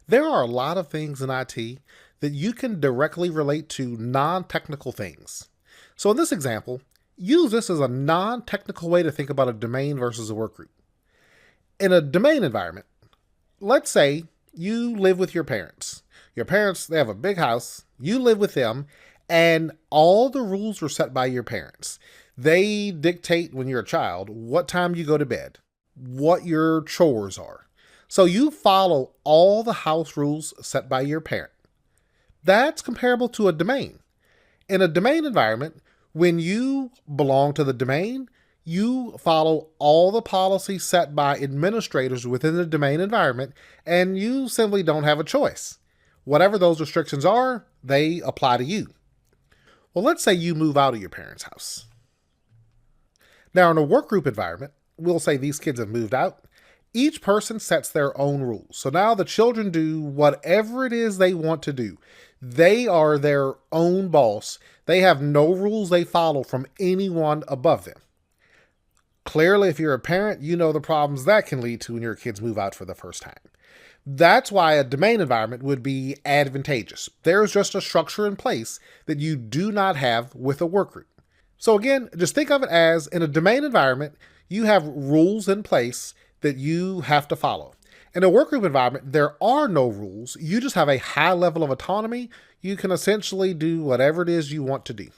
There are a lot of things in IT that you can directly relate to non-technical things. So in this example, use this as a non-technical way to think about a domain versus a workgroup. In a domain environment, let's say you live with your parents. Your parents, they have a big house, you live with them, and all the rules were set by your parents. They dictate when you're a child what time you go to bed, what your chores are. So you follow all the house rules set by your parent. That's comparable to a domain. In a domain environment, when you belong to the domain, you follow all the policies set by administrators within the domain environment, and you simply don't have a choice. Whatever those restrictions are, they apply to you. Well, let's say you move out of your parents' house. Now, in a workgroup environment, we'll say these kids have moved out. Each person sets their own rules. So now the children do whatever it is they want to do. They are their own boss. They have no rules they follow from anyone above them. Clearly, if you're a parent, you know the problems that can lead to when your kids move out for the first time. That's why a domain environment would be advantageous. There's just a structure in place that you do not have with a workgroup. So again, just think of it as in a domain environment, you have rules in place that you have to follow. In a workgroup environment, there are no rules. You just have a high level of autonomy. You can essentially do whatever it is you want to do.